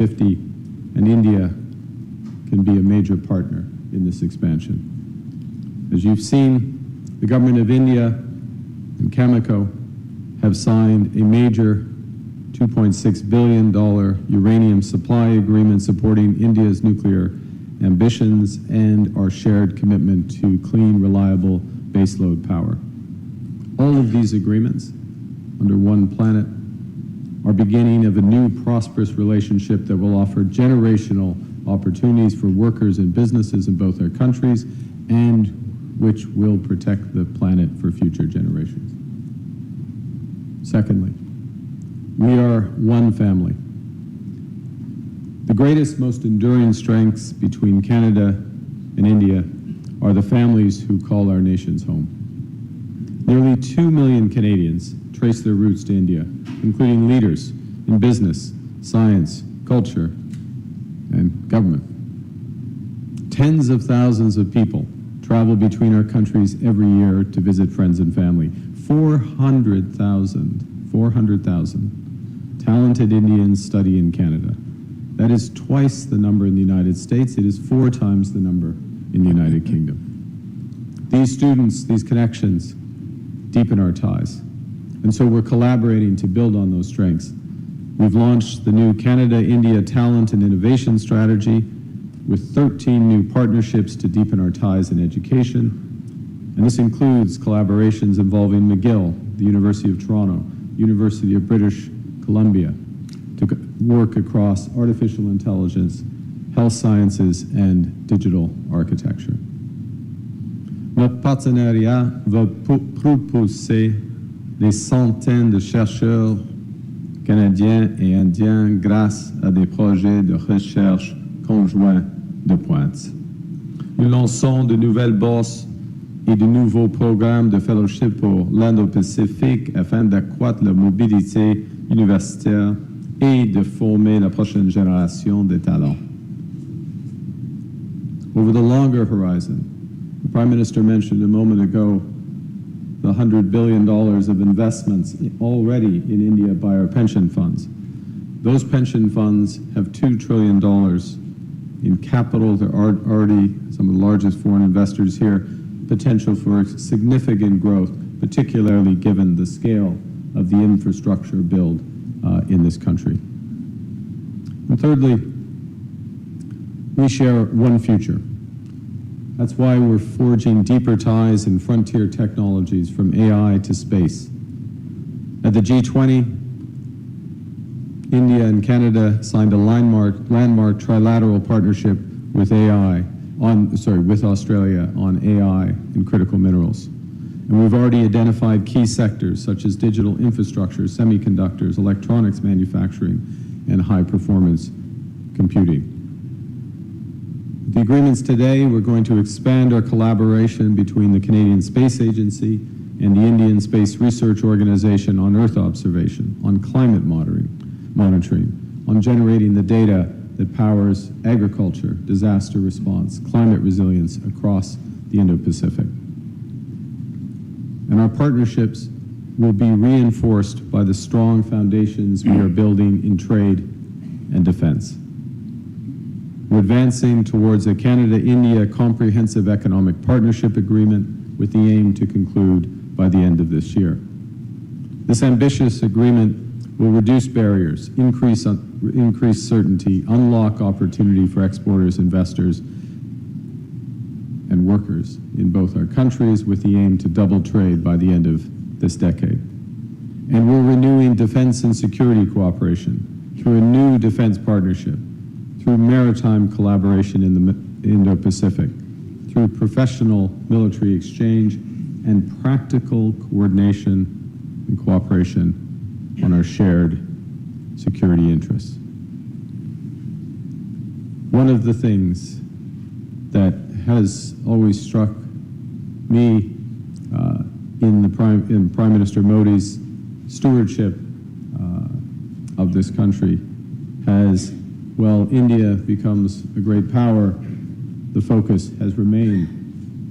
50, and India can be a major partner in this expansion. As you've seen, the government of India and Cameco have signed a major $2.6 billion uranium supply agreement supporting India's nuclear ambitions and our shared commitment to clean, reliable baseload power. All of these agreements, under one planet, are beginning of a new prosperous relationship that will offer generational opportunities for workers and businesses in both our countries, and which will protect the planet for future generations. Secondly, we are one family. The greatest, most enduring strengths between Canada and India are the families who call our nations home. Nearly 2 million Canadians trace their roots to India, including leaders in business, science, culture, and government. Tens of thousands of people travel between our countries every year to visit friends and family. 400,000 talented Indians study in Canada. That is twice the number in the United States. It is 4 times the number in the United Kingdom. These students, these connections, deepen our ties. And so we're collaborating to build on those strengths. We've launched the new Canada-India Talent and Innovation Strategy with 13 new partnerships to deepen our ties in education. And this includes collaborations involving McGill, the University of Toronto, University of British Columbia, to work across artificial intelligence, health sciences, and digital architecture. Notre partenariat va propulser des centaines de chercheurs canadiens et indiens grâce à des projets de recherche conjoints de pointe. Nous lançons de nouvelles bourses et de nouveaux programmes de fellowship pour l'Indo-Pacifique afin d'accroître la mobilité universitaire et de former la prochaine génération de talents. Over the longer horizon, the Prime Minister mentioned a moment ago the $100 billion of investments already in India by our pension funds. Those pension funds have $2 trillion in capital. There are already some of the largest foreign investors here, potential for significant growth, particularly given the scale of the infrastructure build in this country. And thirdly, we share one future. That's why we're forging deeper ties in frontier technologies from AI to space. At the G20, India and Canada signed a landmark trilateral partnership with with Australia on AI and critical minerals. And we've already identified key sectors such as digital infrastructure, semiconductors, electronics manufacturing, and high-performance computing. With the agreements today, we're going to expand our collaboration between the Canadian Space Agency and the Indian Space Research Organization on Earth observation, on climate monitoring, on generating the data that powers agriculture, disaster response, climate resilience across the Indo-Pacific. And our partnerships will be reinforced by the strong foundations we are building in trade and defense. We're advancing towards a Canada-India Comprehensive Economic Partnership Agreement with the aim to conclude by the end of this year. This ambitious agreement will reduce barriers, increase certainty, unlock opportunity for exporters, investors, and workers in both our countries with the aim to double trade by the end of this decade. And we're renewing defense and security cooperation through a new defense partnership, through maritime collaboration in the Indo-Pacific, through professional military exchange, and practical coordination and cooperation on our shared security interests. One of the things that has always struck me in Prime Minister Modi's stewardship of this country has, while India becomes a great power, the focus has remained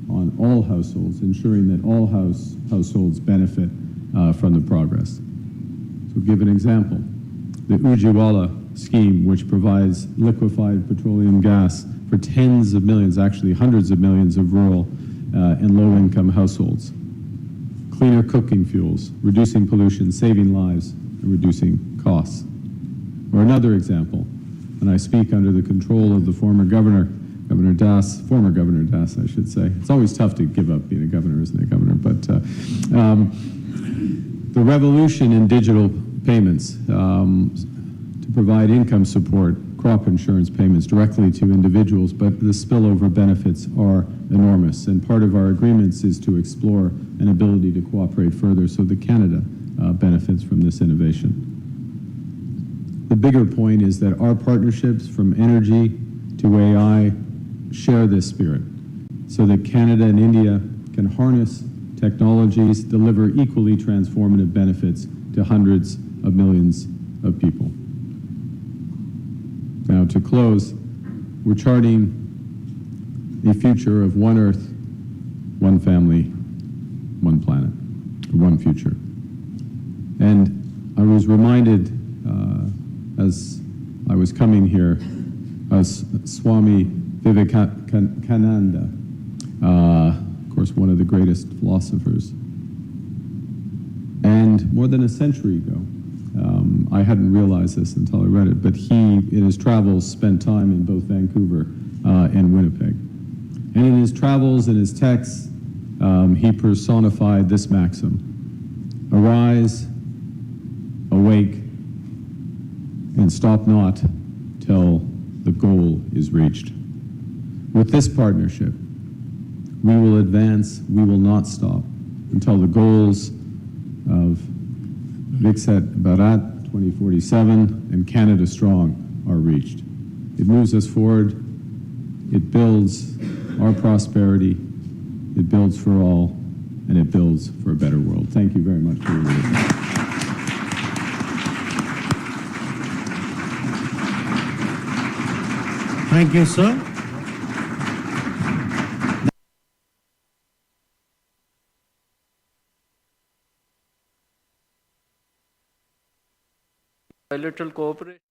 on all households, ensuring that all households benefit from the progress. So give an example. The Ujjiwala scheme, which provides liquefied petroleum gas for tens of millions, actually hundreds of millions of rural and low-income households. Cleaner cooking fuels, reducing pollution, saving lives, and reducing costs. Or another example, and I speak under the control of the former Governor Das, former Governor Das, I should say. It's always tough to give up being a governor, isn't it, Governor? But the revolution in digital payments to provide income support, crop insurance payments directly to individuals, but the spillover benefits are enormous. And part of our agreements is to explore an ability to cooperate further so that Canada benefits from this innovation. The bigger point is that our partnerships from energy to AI share this spirit so that Canada and India can harness technologies, deliver equally transformative benefits to hundreds of millions of people. Now, to close, we're charting a future of one Earth, one family, one planet, one future. And I was reminded as I was coming here, as Swami Vivekananda, of course, one of the greatest philosophers. And more than a century ago, I hadn't realized this until I read it, but he, in his travels, spent time in both Vancouver and Winnipeg. And in his travels and his texts, he personified this maxim: arise, awake, and stop not till the goal is reached. With this partnership, we will advance, we will not stop until the goals of Viksit Bharat 2047 and Canada Strong are reached. It moves us forward, it builds our prosperity, it builds for all, and it builds for a better world. Thank you very much for your listening. Thank you, sir. Bilateral cooperation.